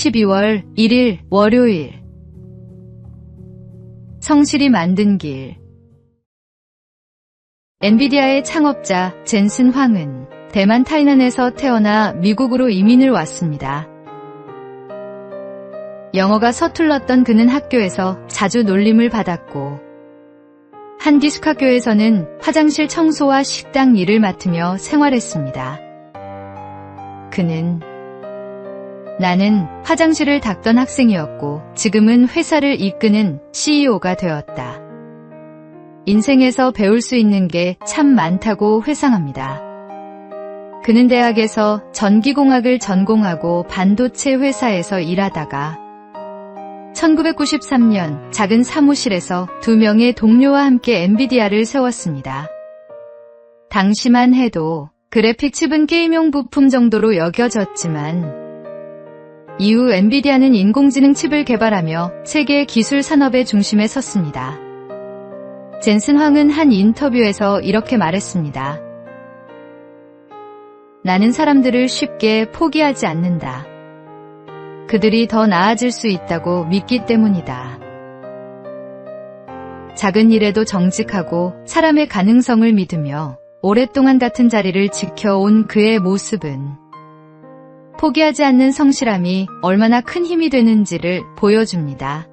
12월 1일 월요일. 성실히 만든 길. 엔비디아의 창업자 젠슨 황은 대만 타이난에서 태어나 미국으로 이민을 왔습니다. 영어가 서툴렀던 그는 학교에서 자주 놀림을 받았고 한 기숙학교에서는 화장실 청소와 식당 일을 맡으며 생활했습니다. 그는 나는 화장실을 닦던 학생이었고 지금은 회사를 이끄는 CEO가 되었다. 인생에서 배울 수 있는 게 참 많다고 회상합니다. 그는 대학에서 전기공학을 전공하고 반도체 회사에서 일하다가 1993년 작은 사무실에서 2명의 동료와 함께 엔비디아를 세웠습니다. 당시만 해도 그래픽 칩은 게임용 부품 정도로 여겨졌지만 이후 엔비디아는 인공지능 칩을 개발하며 세계 기술 산업의 중심에 섰습니다. 젠슨 황은 한 인터뷰에서 이렇게 말했습니다. 나는 사람들을 쉽게 포기하지 않는다. 그들이 더 나아질 수 있다고 믿기 때문이다. 작은 일에도 정직하고 사람의 가능성을 믿으며 오랫동안 같은 자리를 지켜온 그의 모습은 포기하지 않는 성실함이 얼마나 큰 힘이 되는지를 보여줍니다.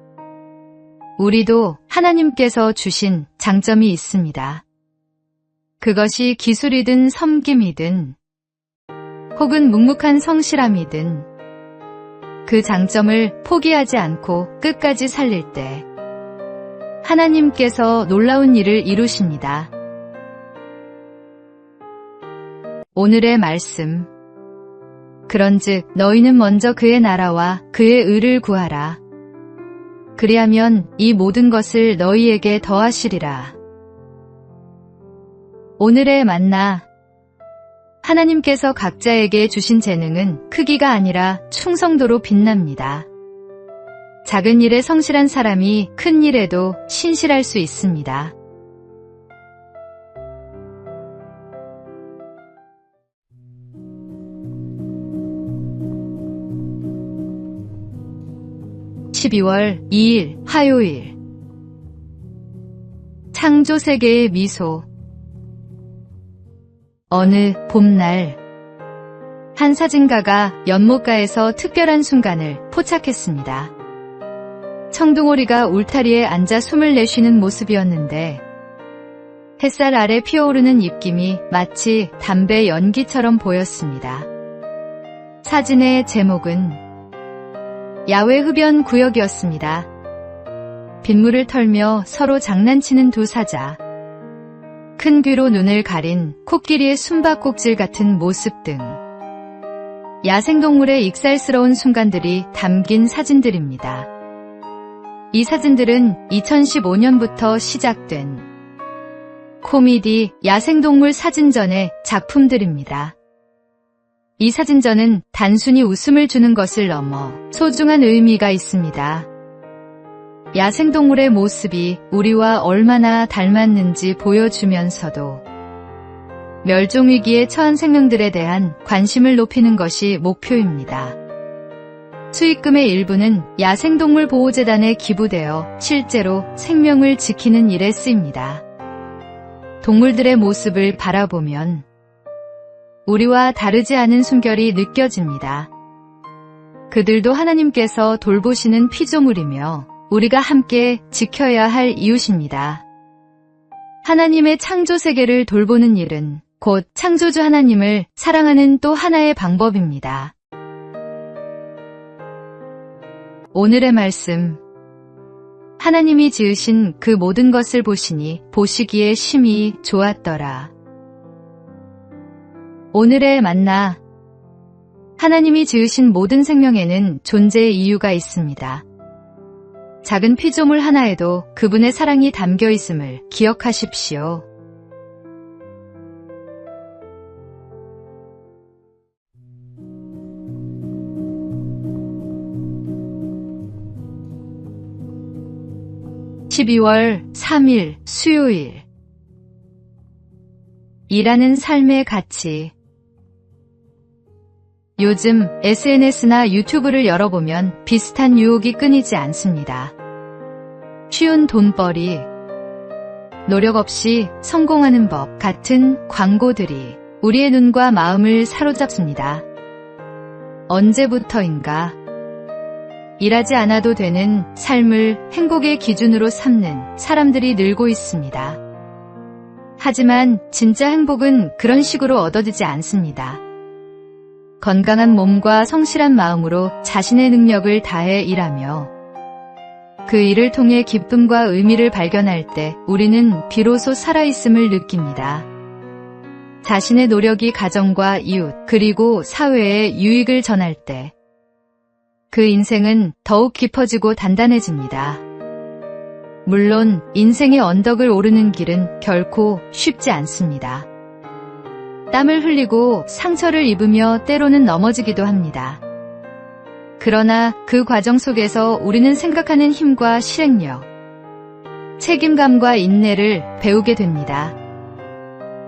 우리도 하나님께서 주신 장점이 있습니다. 그것이 기술이든 섬김이든 혹은 묵묵한 성실함이든 그 장점을 포기하지 않고 끝까지 살릴 때 하나님께서 놀라운 일을 이루십니다. 오늘의 말씀. 그런즉 너희는 먼저 그의 나라와 그의 의를 구하라. 그리하면 이 모든 것을 너희에게 더하시리라. 오늘의 만나. 하나님께서 각자에게 주신 재능은 크기가 아니라 충성도로 빛납니다. 작은 일에 성실한 사람이 큰 일에도 신실할 수 있습니다. (12월 2일) 화요일. 창조 세계의 미소. 어느 봄날 한 사진가가 연못가에서 특별한 순간을 포착했습니다. 청둥오리가 울타리에 앉아 숨을 내쉬는 모습이었는데 햇살 아래 피어오르는 입김이 마치 담배 연기처럼 보였습니다. 사진의 제목은 야외 흡연 구역이었습니다. 빗물을 털며 서로 장난치는 두 사자, 큰 귀로 눈을 가린 코끼리의 숨바꼭질 같은 모습 등 야생동물의 익살스러운 순간들이 담긴 사진들입니다. 이 사진들은 2015년부터 시작된 코미디 야생동물 사진전의 작품들입니다. 이 사진전은 단순히 웃음을 주는 것을 넘어 소중한 의미가 있습니다. 야생동물의 모습이 우리와 얼마나 닮았는지 보여주면서도 멸종위기에 처한 생명들에 대한 관심을 높이는 것이 목표입니다. 수익금의 일부는 야생동물 보호재단에 기부되어 실제로 생명을 지키는 일에 쓰입니다. 동물들의 모습을 바라보면 우리와 다르지 않은 숨결이 느껴집니다. 그들도 하나님께서 돌보시는 피조물이며 우리가 함께 지켜야 할 이웃입니다. 하나님의 창조 세계를 돌보는 일은 곧 창조주 하나님을 사랑하는 또 하나의 방법입니다. 오늘의 말씀. 하나님이 지으신 그 모든 것을 보시니 보시기에 심히 좋았더라. 오늘의 만나. 하나님이 지으신 모든 생명에는 존재의 이유가 있습니다. 작은 피조물 하나에도 그분의 사랑이 담겨 있음을 기억하십시오. (12월 3일) 수요일. 일하는 삶의 가치. 요즘 SNS나 유튜브를 열어보면 비슷한 유혹이 끊이지 않습니다. 쉬운 돈벌이, 노력 없이 성공하는 법 같은 광고들이 우리의 눈과 마음을 사로잡습니다. 언제부터인가 일하지 않아도 되는 삶을 행복의 기준으로 삼는 사람들이 늘고 있습니다. 하지만 진짜 행복은 그런 식으로 얻어지지 않습니다. 건강한 몸과 성실한 마음으로 자신의 능력을 다해 일하며 그 일을 통해 기쁨과 의미를 발견할 때 우리는 비로소 살아있음을 느낍니다. 자신의 노력이 가정과 이웃 그리고 사회에 유익을 전할 때 그 인생은 더욱 깊어지고 단단해집니다. 물론 인생의 언덕을 오르는 길은 결코 쉽지 않습니다. 땀을 흘리고 상처를 입으며 때로는 넘어지기도 합니다. 그러나 그 과정 속에서 우리는 생각하는 힘과 실행력, 책임감과 인내를 배우게 됩니다.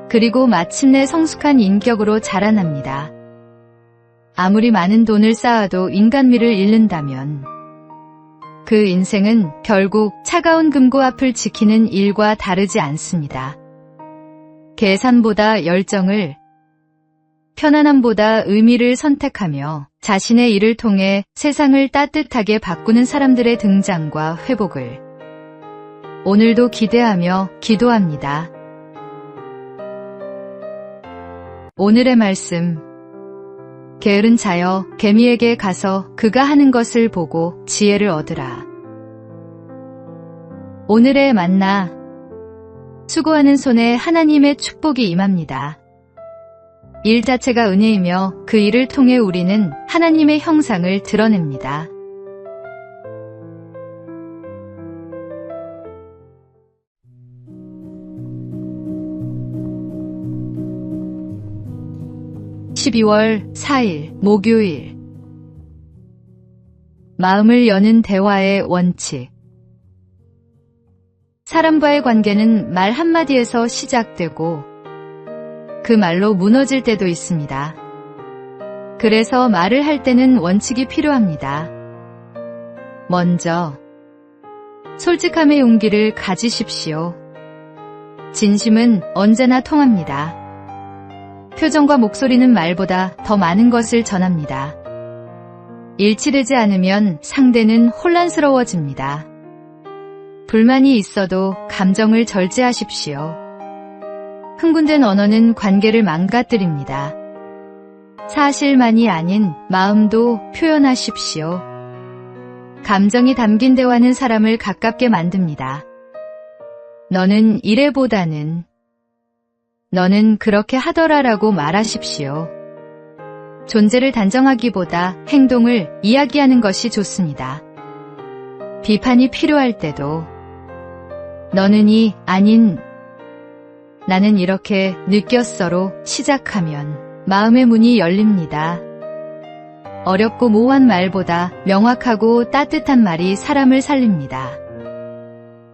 그리고 마침내 성숙한 인격으로 자라납니다. 아무리 많은 돈을 쌓아도 인간미를 잃는다면 그 인생은 결국 차가운 금고 앞을 지키는 일과 다르지 않습니다. 계산보다 열정을, 편안함보다 의미를 선택하며 자신의 일을 통해 세상을 따뜻하게 바꾸는 사람들의 등장과 회복을 오늘도 기대하며 기도합니다. 오늘의 말씀. 게으른 자여 개미에게 가서 그가 하는 것을 보고 지혜를 얻으라. 오늘의 만나. 수고하는 손에 하나님의 축복이 임합니다. 일 자체가 은혜이며 그 일을 통해 우리는 하나님의 형상을 드러냅니다. (12월 4일) 목요일. 마음을 여는 대화의 원칙. 사람과의 관계는 말 한마디에서 시작되고 그 말로 무너질 때도 있습니다. 그래서 말을 할 때는 원칙이 필요합니다. 먼저, 솔직함의 용기를 가지십시오. 진심은 언제나 통합니다. 표정과 목소리는 말보다 더 많은 것을 전합니다. 일치되지 않으면 상대는 혼란스러워집니다. 불만이 있어도 감정을 절제하십시오. 흥분된 언어는 관계를 망가뜨립니다. 사실만이 아닌 마음도 표현하십시오. 감정이 담긴 대화는 사람을 가깝게 만듭니다. 너는 이래보다는 너는 그렇게 하더라라고 말하십시오. 존재를 단정하기보다 행동을 이야기하는 것이 좋습니다. 비판이 필요할 때도 너는이 아닌 나는 이렇게 느꼈어로 시작하면 마음의 문이 열립니다. 어렵고 모호한 말보다 명확하고 따뜻한 말이 사람을 살립니다.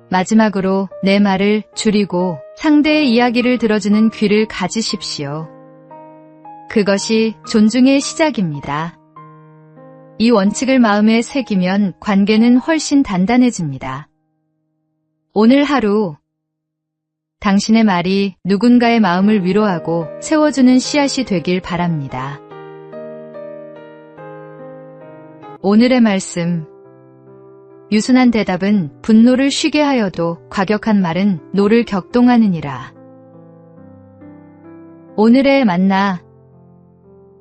마지막으로 내 말을 줄이고 상대의 이야기를 들어주는 귀를 가지십시오. 그것이 존중의 시작입니다. 이 원칙을 마음에 새기면 관계는 훨씬 단단해집니다. 오늘 하루 당신의 말이 누군가의 마음을 위로하고 세워주는 씨앗이 되길 바랍니다. 오늘의 말씀. 유순한 대답은 분노를 쉬게 하여도 과격한 말은 노를 격동하느니라. 오늘의 만나.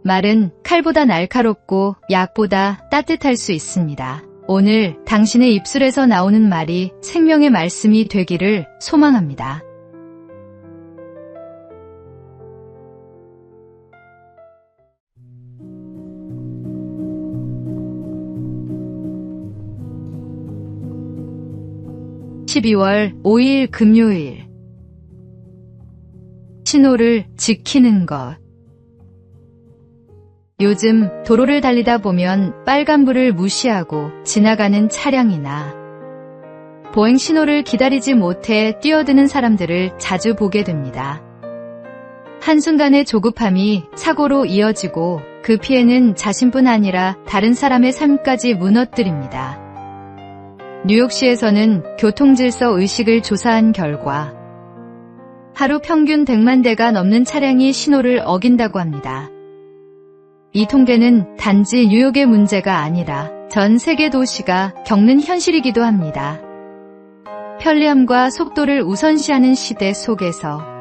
말은 칼보다 날카롭고 약보다 따뜻할 수 있습니다. 오늘 당신의 입술에서 나오는 말이 생명의 말씀이 되기를 소망합니다. (12월 5일) 금요일. 신호를 지키는 것. 요즘 도로를 달리다 보면 빨간불을 무시하고 지나가는 차량이나 보행 신호를 기다리지 못해 뛰어드는 사람들을 자주 보게 됩니다. 한순간의 조급함이 사고로 이어지고 그 피해는 자신뿐 아니라 다른 사람의 삶까지 무너뜨립니다. 뉴욕시에서는 교통질서 의식을 조사한 결과 하루 평균 100만 대가 넘는 차량이 신호를 어긴다고 합니다. 이 통계는 단지 뉴욕의 문제가 아니라 전 세계 도시가 겪는 현실이기도 합니다. 편리함과 속도를 우선시하는 시대 속에서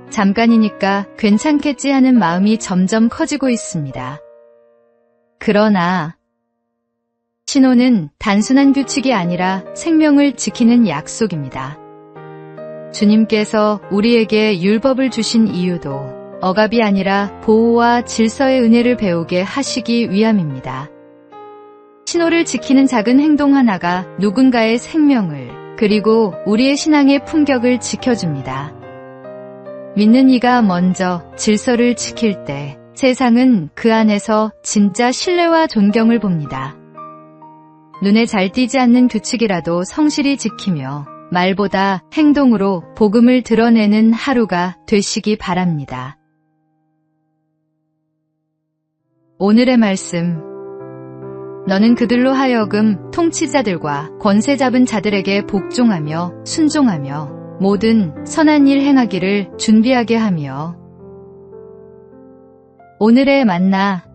잠깐이니까 괜찮겠지 하는 마음이 점점 커지고 있습니다. 그러나 신호는 단순한 규칙이 아니라 생명을 지키는 약속입니다. 주님께서 우리에게 율법을 주신 이유도 억압이 아니라 보호와 질서의 은혜를 배우게 하시기 위함입니다. 신호를 지키는 작은 행동 하나가 누군가의 생명을 그리고 우리의 신앙의 품격을 지켜줍니다. 믿는 이가 먼저 질서를 지킬 때 세상은 그 안에서 진짜 신뢰와 존경을 봅니다. 눈에 잘 띄지 않는 규칙이라도 성실히 지키며 말보다 행동으로 복음을 드러내는 하루가 되시기 바랍니다. 오늘의 말씀. 너는 그들로 하여금 통치자들과 권세 잡은 자들에게 복종하며 순종하며 모든 선한 일 행하기를 준비하게 하며. 오늘의 만나.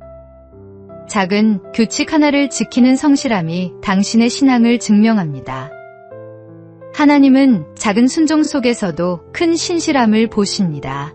작은 규칙 하나를 지키는 성실함이 당신의 신앙을 증명합니다. 하나님은 작은 순종 속에서도 큰 신실함을 보십니다.